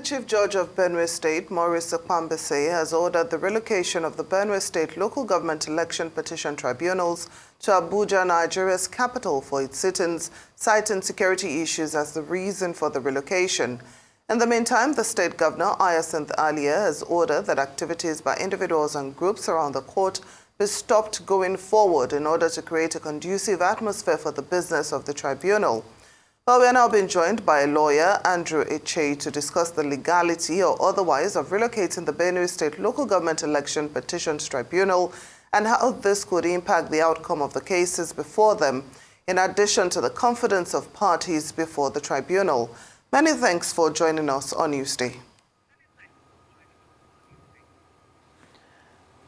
Chief Judge of Benue State, Maurice Okwambese, has ordered the relocation of the Benue State Local Government Election Petition Tribunals to Abuja, Nigeria's capital, for its sittings, citing security issues as the reason for the relocation. In the meantime, the state governor, Hyacinth Alia, has ordered that activities by individuals and groups around the court be stopped going forward in order to create a conducive atmosphere for the business of the tribunal. Well, we are now being joined by a lawyer, Andrew Eche, to discuss the legality or otherwise of relocating the Benue State Local Government Election Petitions Tribunal and how this could impact the outcome of the cases before them, in addition to the confidence of parties before the tribunal. Many thanks for joining us on Newsday.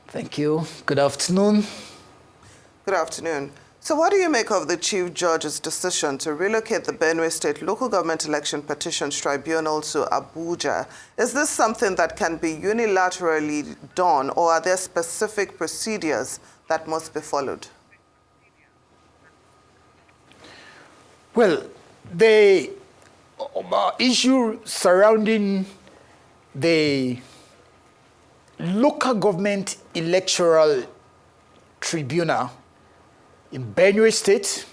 Thank you. Good afternoon. Good afternoon. So what do you make of the Chief Judge's decision to relocate the Benue State Local Government Election Petitions Tribunal to Abuja? Is this something that can be unilaterally done, or are there specific procedures that must be followed? Well, the issue surrounding the Local Government Electoral Tribunal in Benue State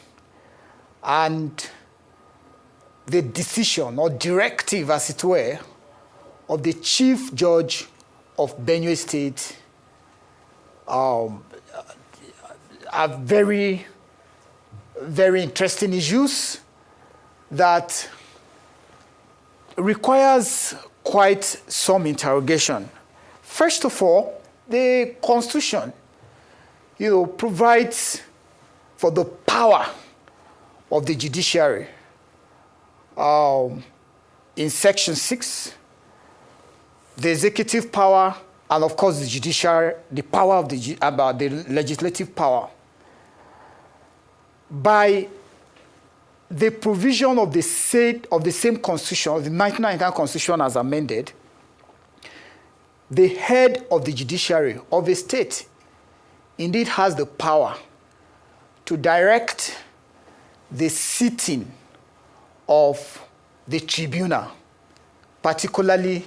and the decision or directive, as it were, of the Chief Judge of Benue State are very, very interesting issues that requires quite some interrogation. First of all, the Constitution, provides for the power of the judiciary. In Section 6, the executive power, and of course the judiciary, the power of the legislative power. By the provision of the same Constitution, the 1999 Constitution as amended, the head of the judiciary of a state indeed has the power to direct the sitting of the tribunal, particularly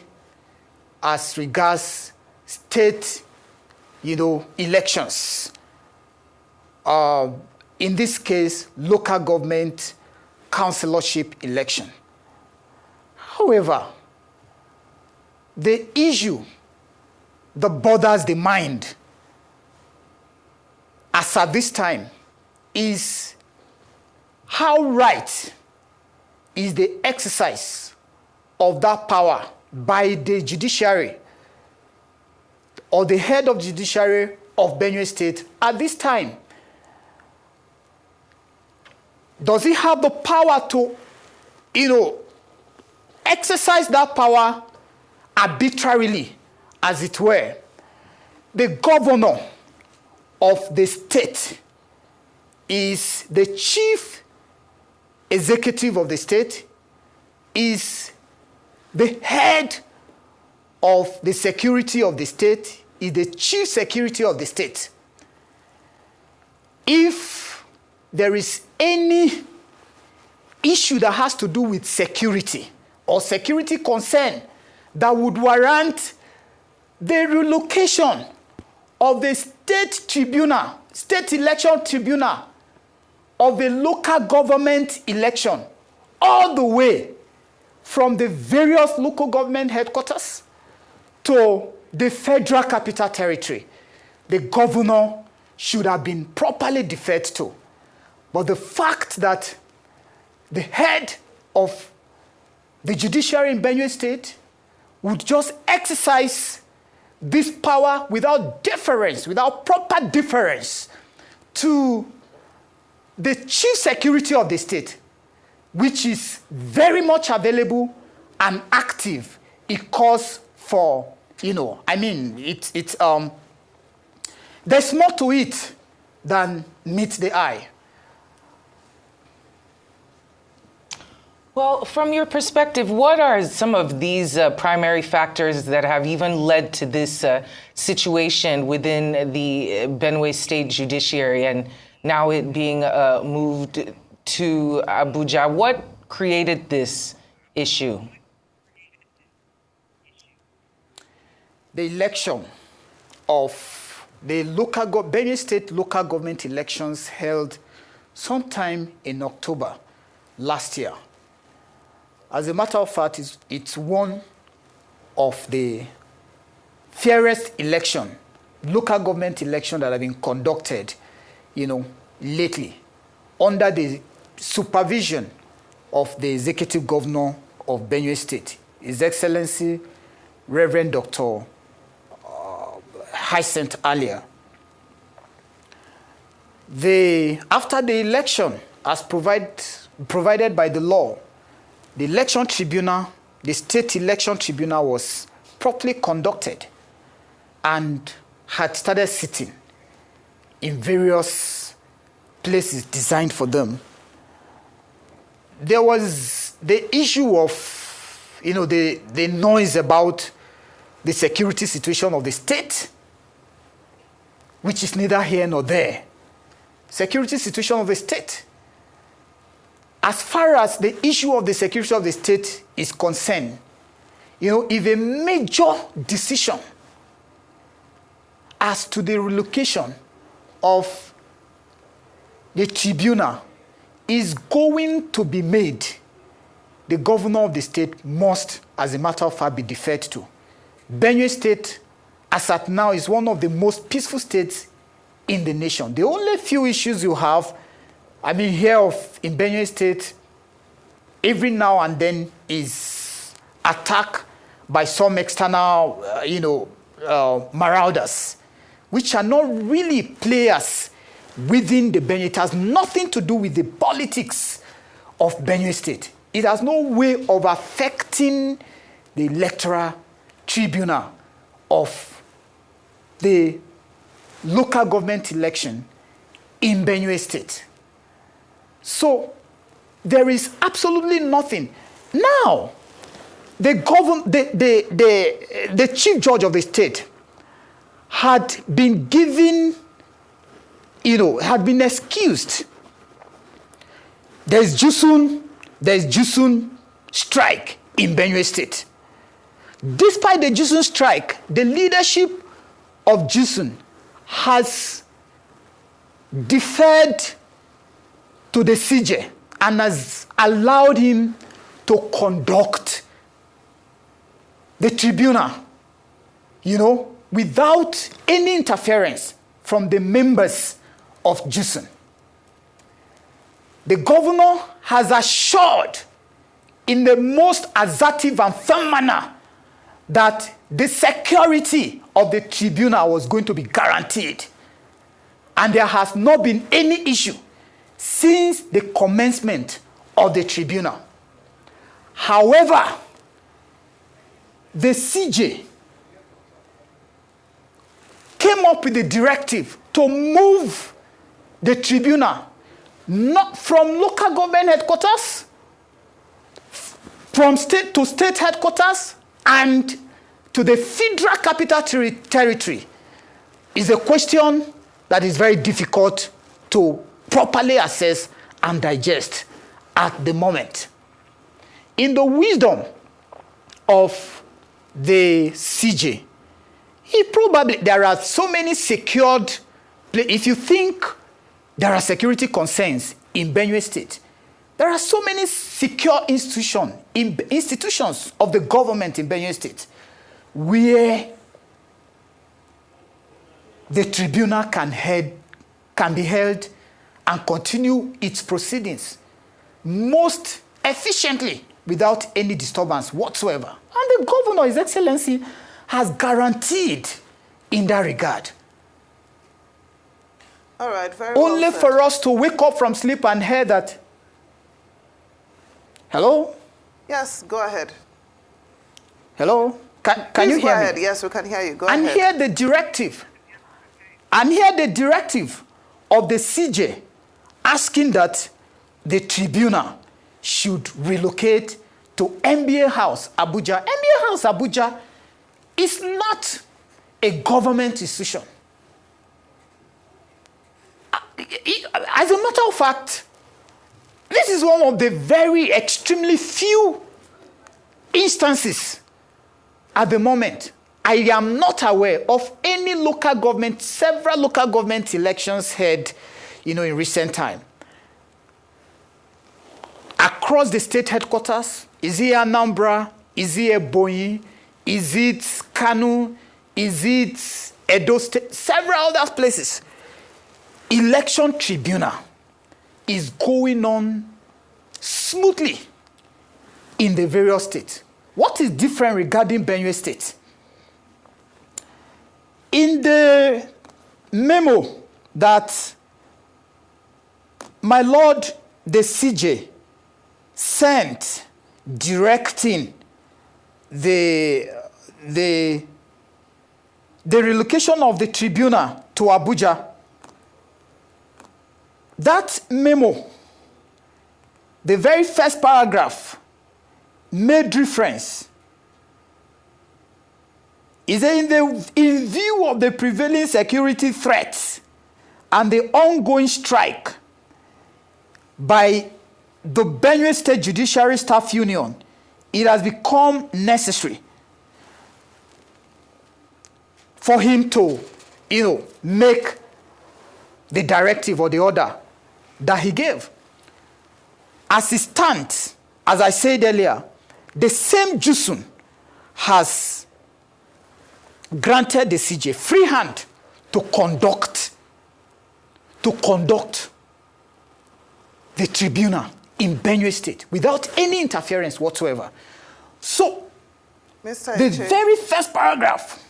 as regards state, elections. In this case, local government councillorship election. However, the issue that bothers the mind as at this time is how right is the exercise of that power by the judiciary or the head of judiciary of Benue State at this time. Does he have the power to, exercise that power arbitrarily, as it were? The governor of the state is the chief executive of the state, is the head of the security of the state, is the chief security of the state. If there is any issue that has to do with security or security concern that would warrant the relocation of the state tribunal, state election tribunal of the local government election, all the way from the various local government headquarters to the federal capital territory, the governor should have been properly deferred to. But the fact that the head of the judiciary in Benue State would just exercise this power without deference, without proper deference to the chief security of the state, which is very much available and active, it calls for, there's more to it than meets the eye. Well, from your perspective, what are some of these primary factors that have even led to this situation within the Benue State Judiciary and now it being moved to Abuja? What created this issue? the election of the Benue State local government elections held sometime in October last year. As a matter of fact, it's one of the fairest local government election that have been conducted, lately, under the supervision of the executive governor of Benue State, His Excellency Reverend Dr. Hyacinth Alia. After the election, as provided by the law, the election tribunal, the state election tribunal was properly conducted and had started sitting in various places designed for them. There was the issue of, the noise about the security situation of the state, which is neither here nor there. Security situation of the state. As far as the issue of the security of the state is concerned, if a major decision as to the relocation of the tribunal is going to be made, the governor of the state must, as a matter of fact, be deferred to. Benue State, as at now, is one of the most peaceful states in the nation. The only few issues you have, in Benue State, every now and then is attacked by some external, marauders, which are not really players within the Benue. It has nothing to do with the politics of Benue State. It has no way of affecting the electoral tribunal of the local government election in Benue State. So there is absolutely nothing. Now, the chief judge of the state had been given, had been excused. There's Jusun strike in Benue State. Despite the Jusun strike, the leadership of Jusun has deferred to the CJ and has allowed him to conduct the tribunal, without any interference from the members of Jusun. The governor has assured in the most assertive and firm manner that the security of the tribunal was going to be guaranteed. And there has not been any issue since the commencement of the tribunal. However, the CJ came up with a directive to move the tribunal not from local government headquarters, from state to state headquarters, and to the federal capital territory. Is a question that is very difficult to properly assess and digest at the moment. In the wisdom of the CJ, there are so many secured, if you think there are security concerns in Benue State, there are so many secure institutions of the government in Benue State where the tribunal can be held and continue its proceedings most efficiently without any disturbance whatsoever. And the governor, His Excellency, has guaranteed in that regard. All right, very well Only said. for us to wake up from sleep and hear that. Hello? Yes, go ahead. Hello? Can you hear go ahead. me? Yes, we can hear you. Go And ahead. hear the directive. And hear the directive of the CJ asking that the tribunal should relocate to MBA House, Abuja. MBA House, Abuja is not a government institution. As a matter of fact, this is one of the very extremely few instances at the moment I am not aware of any local government, several local government elections held, in recent time. Across the state headquarters, is it Anambra? Is it Ebonyi? Is it Kanu? Is it Edo State? Several other places. Election Tribunal is going on smoothly in the various states. What is different regarding Benue State? In the memo that my Lord the CJ sent directing the relocation of the tribunal to Abuja, that memo, the very first paragraph, made reference. Is that in view of the prevailing security threats and the ongoing strike by the Benue State Judiciary Staff Union, it has become necessary for him to, make the directive or the order that he gave. As it stands, as I said earlier, the same JUSUN has granted the CJ free hand to conduct the tribunal in Benue State without any interference whatsoever. So, Mr. the Eche. very first paragraph.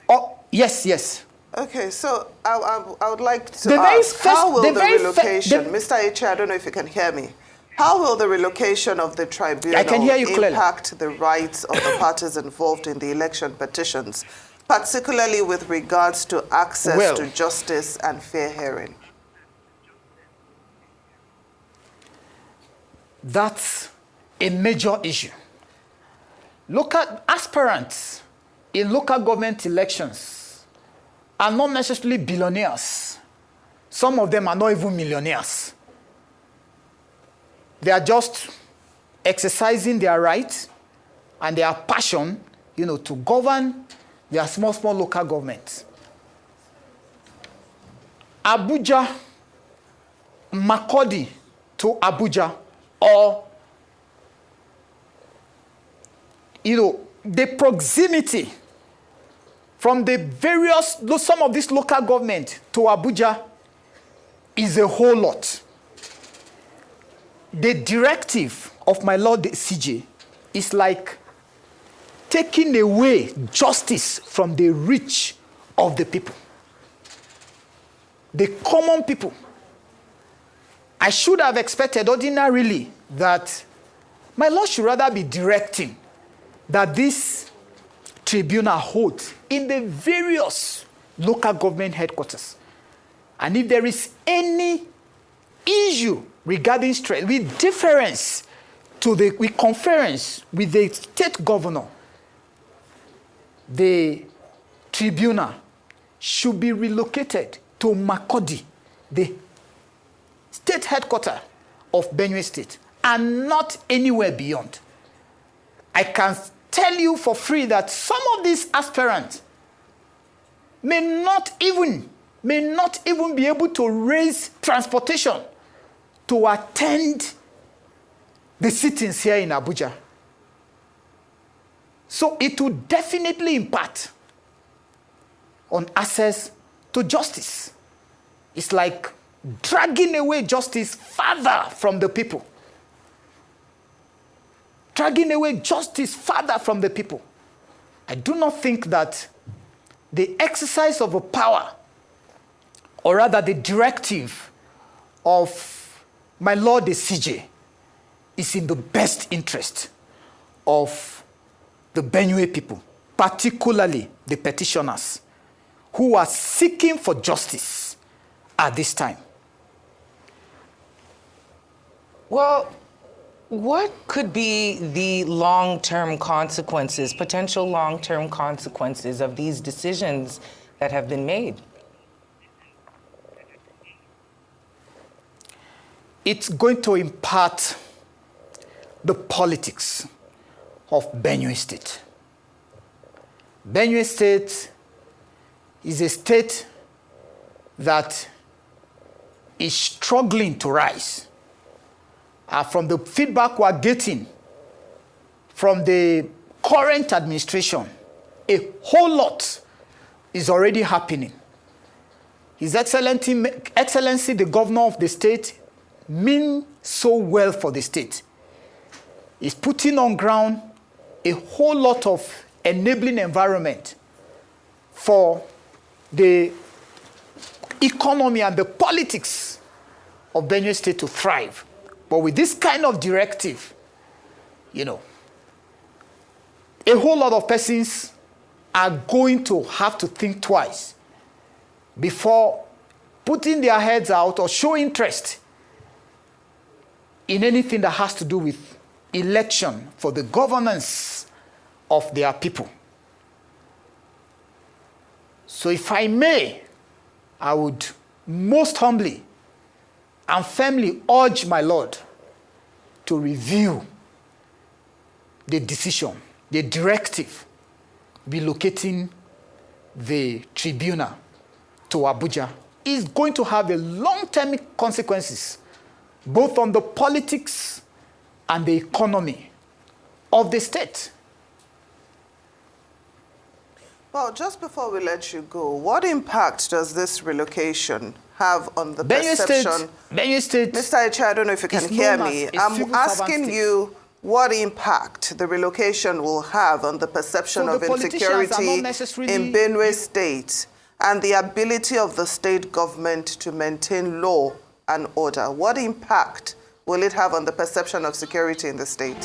Oh, yes. Okay, so I would like to The very ask, first- how will the the very relocation, the- Mr. Eche, I don't know if you can hear me, how will the relocation of the tribunal I can hear you clearly. impact the rights of the parties involved in the election petitions, particularly with regards to access to justice and fair hearing? That's a major issue. Local aspirants in local government elections are not necessarily billionaires. Some of them are not even millionaires. They are just exercising their right and their passion, to govern their small local governments. Abuja, Makurdi to Abuja, or, the proximity from some of this local government to Abuja is a whole lot. The directive of my Lord the CJ is like taking away justice from the reach of the people. The common people. I should have expected ordinarily that my Lord should rather be directing that this tribunal holds in the various local government headquarters. And if there is any issue regarding stress, with deference to with conference with the state governor, the tribunal should be relocated to Makurdi, the state headquarters of Benue State, and not anywhere beyond. I can tell you for free that some of these aspirants may not even be able to raise transportation to attend the sittings here in Abuja. So it will definitely impact on access to justice. It's like dragging away justice further from the people. Dragging away justice further from the people. I do not think that the exercise of a power, or rather the directive of my Lord the CJ, is in the best interest of the Benue people, particularly the petitioners who are seeking for justice at this time. Well, what could be the long-term consequences, potential long-term consequences of these decisions that have been made? It's going to impact the politics of Benue State. Benue State is a state that is struggling to rise. From the feedback we're getting from the current administration, a whole lot is already happening. His Excellency, the governor of the state, means so well for the state. He's putting on ground a whole lot of enabling environment for the economy and the politics of Benue State to thrive. But with this kind of directive, you know, a whole lot of persons are going to have to think twice before putting their heads out or show interest in anything that has to do with election for the governance of their people. So if I may, I would most humbly and firmly urge my Lord to review the decision, the directive relocating the tribunal to Abuja is going to have a long-term consequences, both on the politics and the economy of the state. Well, just before we let you go, what impact does this relocation have on the perception? Benue State, Mr. Eche, I don't know if you can hear me. I'm asking you what impact the relocation will have on the perception of insecurity in Benue State and the ability of the state government to maintain law and order. What impact will it have on the perception of security in the state?